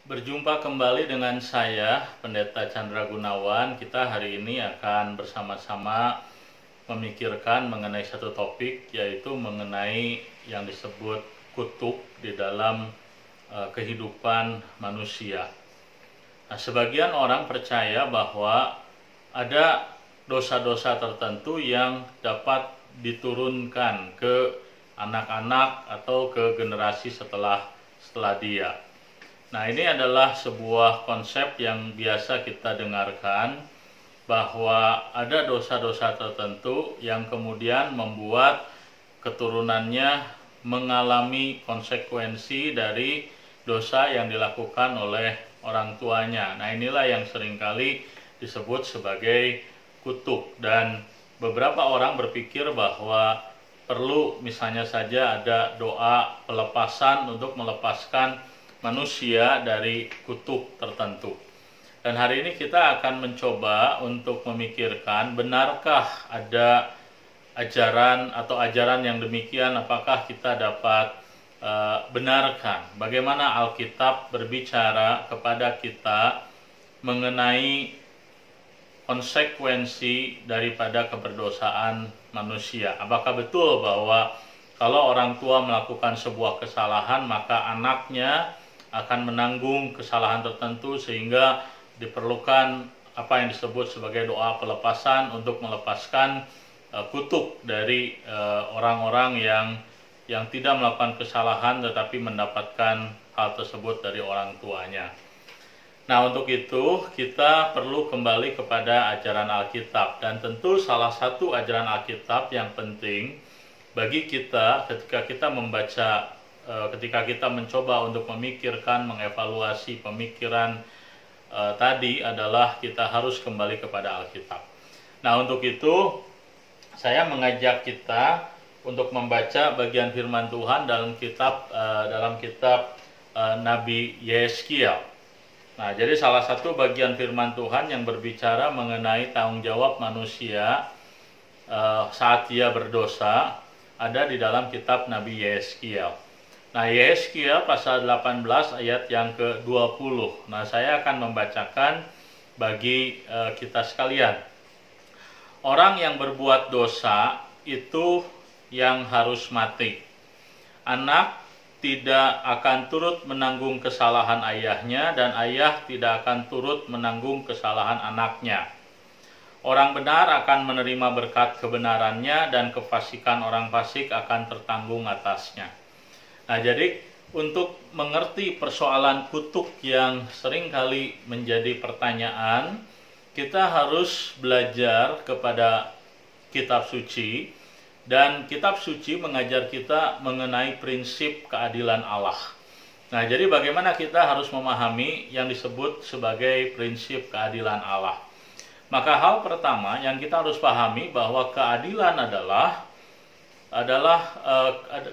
Berjumpa kembali dengan saya, Pendeta Chandra Gunawan. Kita hari ini akan bersama-sama memikirkan mengenai satu topik, yaitu mengenai yang disebut kutuk di dalam kehidupan manusia. Nah, sebagian orang percaya bahwa ada dosa-dosa tertentu yang dapat diturunkan ke anak-anak atau ke generasi setelah dia. Nah, ini adalah sebuah konsep yang biasa kita dengarkan, bahwa ada dosa-dosa tertentu yang kemudian membuat keturunannya mengalami konsekuensi dari dosa yang dilakukan oleh orang tuanya. Nah, inilah yang seringkali disebut sebagai kutuk, dan beberapa orang berpikir bahwa perlu misalnya saja ada doa pelepasan untuk melepaskan manusia dari kutuk tertentu. Dan hari ini kita akan mencoba untuk memikirkan, benarkah ada ajaran atau ajaran yang demikian, apakah kita dapat benarkan bagaimana Alkitab berbicara kepada kita mengenai konsekuensi daripada keberdosaan manusia. Apakah betul bahwa kalau orang tua melakukan sebuah kesalahan, maka anaknya akan menanggung kesalahan tertentu, sehingga diperlukan apa yang disebut sebagai doa pelepasan untuk melepaskan kutuk dari orang-orang yang tidak melakukan kesalahan tetapi mendapatkan hal tersebut dari orang tuanya. Nah, untuk itu kita perlu kembali kepada ajaran Alkitab, dan tentu salah satu ajaran Alkitab yang penting bagi kita ketika kita membaca, ketika kita mencoba untuk memikirkan, mengevaluasi pemikiran tadi, adalah kita harus kembali kepada Alkitab. Nah, untuk itu saya mengajak kita untuk membaca bagian firman Tuhan dalam kitab Nabi Yeskiel. Nah, jadi salah satu bagian firman Tuhan yang berbicara mengenai tanggung jawab manusia saat dia berdosa ada di dalam kitab Nabi Yeskiel. Nah, Yeskiel pasal 18 ayat yang ke-20. Nah, saya akan membacakan bagi kita sekalian. Orang yang berbuat dosa itu yang harus mati. Anak tidak akan turut menanggung kesalahan ayahnya, dan ayah tidak akan turut menanggung kesalahan anaknya. Orang benar akan menerima berkat kebenarannya, dan kefasikan orang fasik akan tertanggung atasnya. Nah, jadi untuk mengerti persoalan kutuk yang seringkali menjadi pertanyaan, kita harus belajar kepada kitab suci, dan kitab suci mengajar kita mengenai prinsip keadilan Allah. Nah, jadi bagaimana kita harus memahami yang disebut sebagai prinsip keadilan Allah? Maka hal pertama yang kita harus pahami bahwa keadilan adalah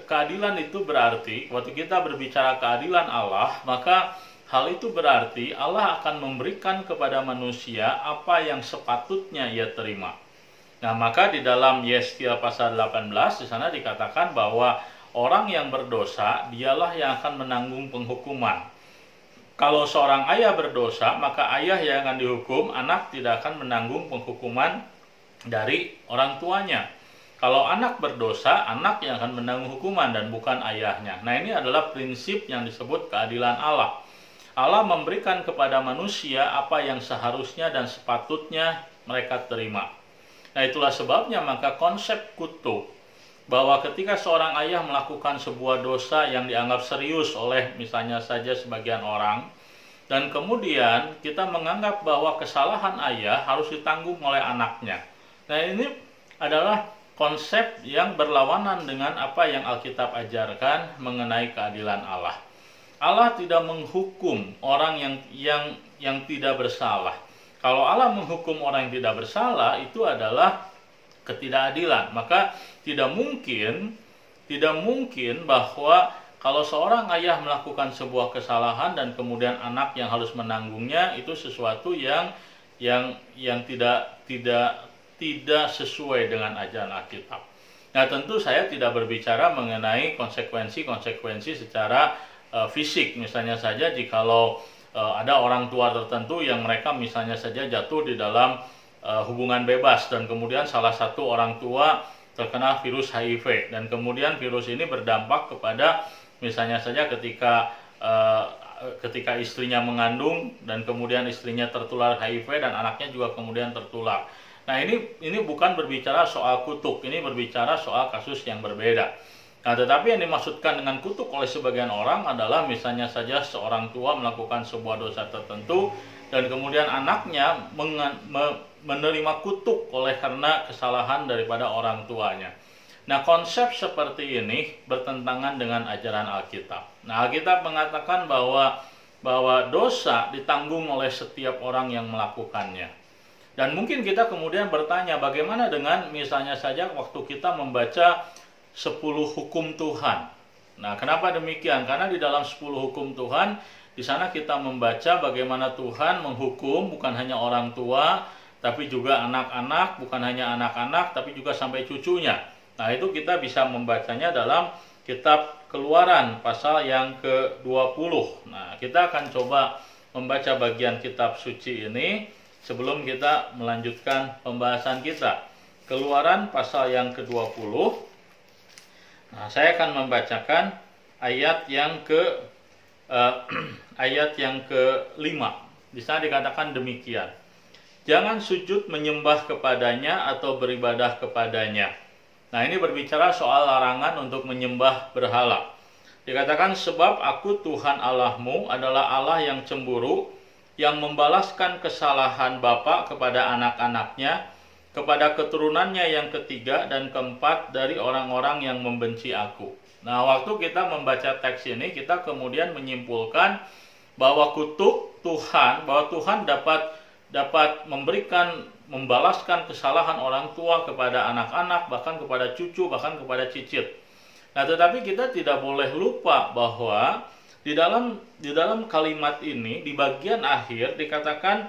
keadilan itu berarti, waktu kita berbicara keadilan Allah, maka hal itu berarti Allah akan memberikan kepada manusia apa yang sepatutnya ia terima. Nah, maka di dalam Yeskiel pasal 18 di sana dikatakan bahwa orang yang berdosa dialah yang akan menanggung penghukuman. Kalau seorang ayah berdosa, maka ayah yang akan dihukum, anak tidak akan menanggung penghukuman dari orang tuanya. Kalau anak berdosa, anak yang akan menanggung hukuman dan bukan ayahnya. Nah, ini adalah prinsip yang disebut keadilan Allah. Allah memberikan kepada manusia apa yang seharusnya dan sepatutnya mereka terima. Nah, itulah sebabnya maka konsep kutuk, bahwa ketika seorang ayah melakukan sebuah dosa yang dianggap serius oleh misalnya saja sebagian orang, dan kemudian kita menganggap bahwa kesalahan ayah harus ditanggung oleh anaknya. Nah, ini adalah konsep yang berlawanan dengan apa yang Alkitab ajarkan mengenai keadilan Allah. Allah tidak menghukum orang yang tidak bersalah. Kalau Allah menghukum orang yang tidak bersalah, itu adalah ketidakadilan. Maka tidak mungkin bahwa kalau seorang ayah melakukan sebuah kesalahan dan kemudian anak yang harus menanggungnya, itu sesuatu yang tidak sesuai dengan ajaran Alkitab. Nah, tentu saya tidak berbicara mengenai konsekuensi secara fisik. Misalnya saja jikalau ada orang tua tertentu yang mereka misalnya saja jatuh di dalam hubungan bebas, dan kemudian salah satu orang tua terkena virus HIV, dan kemudian virus ini berdampak kepada misalnya saja ketika istrinya mengandung dan kemudian istrinya tertular HIV dan anaknya juga kemudian tertular. Nah, ini bukan berbicara soal kutuk, ini berbicara soal kasus yang berbeda. Nah, tetapi yang dimaksudkan dengan kutuk oleh sebagian orang adalah misalnya saja seorang tua melakukan sebuah dosa tertentu dan kemudian anaknya menerima kutuk oleh karena kesalahan daripada orang tuanya. Nah, konsep seperti ini bertentangan dengan ajaran Alkitab. Nah, Alkitab mengatakan bahwa dosa ditanggung oleh setiap orang yang melakukannya. Dan mungkin kita kemudian bertanya, bagaimana dengan misalnya saja waktu kita membaca 10 hukum Tuhan. Nah, kenapa demikian? Karena di dalam 10 hukum Tuhan, di sana kita membaca bagaimana Tuhan menghukum bukan hanya orang tua, tapi juga anak-anak, bukan hanya anak-anak, tapi juga sampai cucunya. Nah, itu kita bisa membacanya dalam kitab Keluaran pasal yang ke-20. Nah, kita akan coba membaca bagian kitab suci ini sebelum kita melanjutkan pembahasan kita. Keluaran pasal yang ke-20. Nah, saya akan membacakan ayat yang ke-5. Di sana dikatakan demikian. Jangan sujud menyembah kepadanya atau beribadah kepadanya. Nah, ini berbicara soal larangan untuk menyembah berhala. Dikatakan, sebab aku Tuhan Allahmu adalah Allah yang cemburu, yang membalaskan kesalahan bapa kepada anak-anaknya, kepada keturunannya yang ketiga dan keempat dari orang-orang yang membenci aku. Nah, waktu kita membaca teks ini, kita kemudian menyimpulkan bahwa kutuk Tuhan, bahwa Tuhan dapat membalaskan kesalahan orang tua kepada anak-anak, bahkan kepada cucu, bahkan kepada cicit. Nah, tetapi kita tidak boleh lupa bahwa di dalam kalimat ini, di bagian akhir dikatakan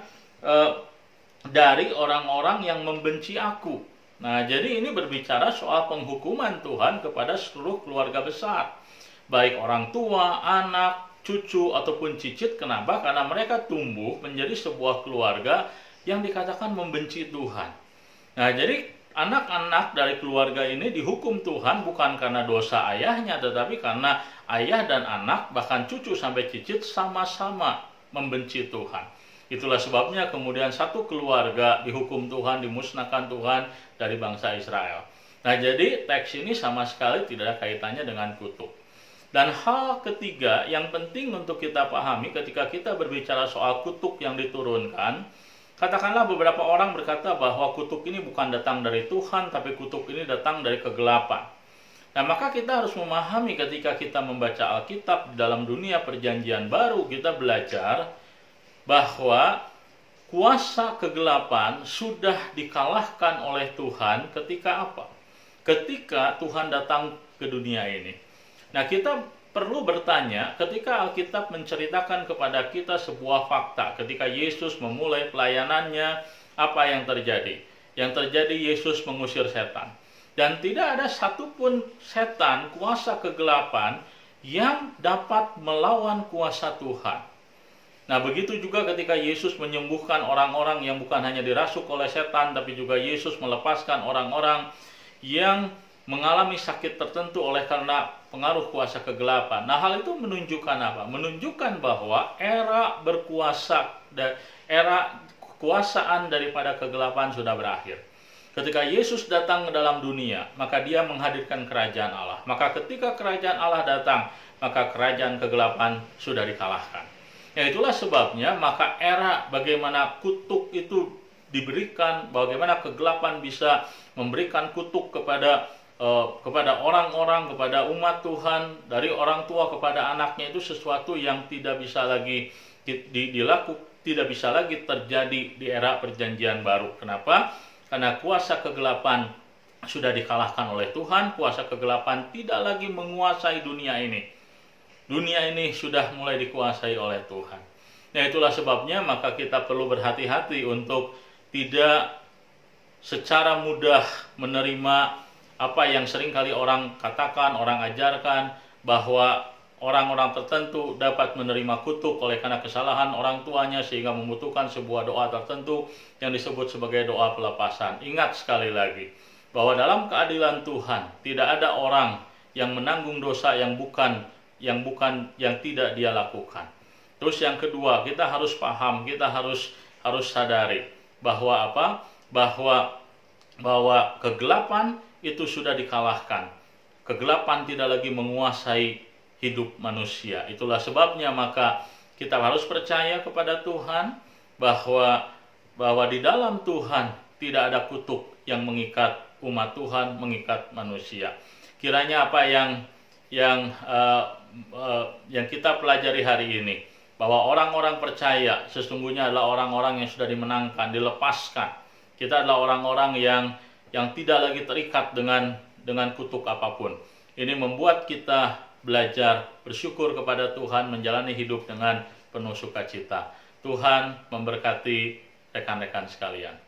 dari orang-orang yang membenci aku. Nah, jadi ini berbicara soal penghukuman Tuhan kepada seluruh keluarga besar, baik orang tua, anak, cucu, ataupun cicit. Kenapa? Karena mereka tumbuh menjadi sebuah keluarga yang dikatakan membenci Tuhan. Nah, jadi anak-anak dari keluarga ini dihukum Tuhan bukan karena dosa ayahnya, tetapi karena ayah dan anak, bahkan cucu sampai cicit sama-sama membenci Tuhan. Itulah sebabnya kemudian satu keluarga dihukum Tuhan, dimusnahkan Tuhan dari bangsa Israel. Nah, jadi teks ini sama sekali tidak ada kaitannya dengan kutuk. Dan hal ketiga yang penting untuk kita pahami ketika kita berbicara soal kutuk yang diturunkan, katakanlah beberapa orang berkata bahwa kutuk ini bukan datang dari Tuhan, tapi kutuk ini datang dari kegelapan. Nah, maka kita harus memahami ketika kita membaca Alkitab di dalam dunia perjanjian baru, kita belajar bahwa kuasa kegelapan sudah dikalahkan oleh Tuhan ketika apa? Ketika Tuhan datang ke dunia ini. Nah, kita perlu bertanya ketika Alkitab menceritakan kepada kita sebuah fakta. Ketika Yesus memulai pelayanannya, apa yang terjadi? Yang terjadi Yesus mengusir setan. Dan tidak ada satupun setan, kuasa kegelapan, yang dapat melawan kuasa Tuhan. Nah, begitu juga ketika Yesus menyembuhkan orang-orang yang bukan hanya dirasuk oleh setan, tapi juga Yesus melepaskan orang-orang yang mengalami sakit tertentu oleh karena pengaruh kuasa kegelapan. Nah, hal itu menunjukkan apa? Menunjukkan bahwa era kekuasaan daripada kegelapan sudah berakhir. Ketika Yesus datang ke dalam dunia, maka dia menghadirkan kerajaan Allah. Maka ketika kerajaan Allah datang, maka kerajaan kegelapan sudah dikalahkan. Ya, itulah sebabnya maka era bagaimana kutuk itu diberikan, bagaimana kegelapan bisa memberikan kutuk kepada orang-orang, kepada umat Tuhan, dari orang tua kepada anaknya, itu sesuatu yang tidak bisa lagi tidak bisa lagi terjadi di era perjanjian baru. Kenapa? Karena kuasa kegelapan sudah dikalahkan oleh Tuhan, kuasa kegelapan tidak lagi menguasai dunia ini. Dunia ini sudah mulai dikuasai oleh Tuhan. Nah, itulah sebabnya maka kita perlu berhati-hati untuk tidak secara mudah menerima apa yang sering kali orang katakan, orang ajarkan, bahwa orang-orang tertentu dapat menerima kutuk oleh karena kesalahan orang tuanya sehingga membutuhkan sebuah doa tertentu yang disebut sebagai doa pelepasan. Ingat sekali lagi bahwa dalam keadilan Tuhan tidak ada orang yang menanggung dosa yang tidak dia lakukan. Terus yang kedua, kita harus paham, kita harus sadari bahwa apa? Bahwa kegelapan itu sudah dikalahkan. Kegelapan tidak lagi menguasai hidup manusia. Itulah sebabnya maka kita harus percaya kepada Tuhan bahwa di dalam Tuhan tidak ada kutuk yang mengikat umat Tuhan, mengikat manusia. Kiranya apa yang kita pelajari hari ini, bahwa orang-orang percaya sesungguhnya adalah orang-orang yang sudah dimenangkan, dilepaskan. Kita adalah orang-orang yang tidak lagi terikat dengan kutuk apapun. Ini membuat kita belajar bersyukur kepada Tuhan, menjalani hidup dengan penuh sukacita. Tuhan memberkati rekan-rekan sekalian.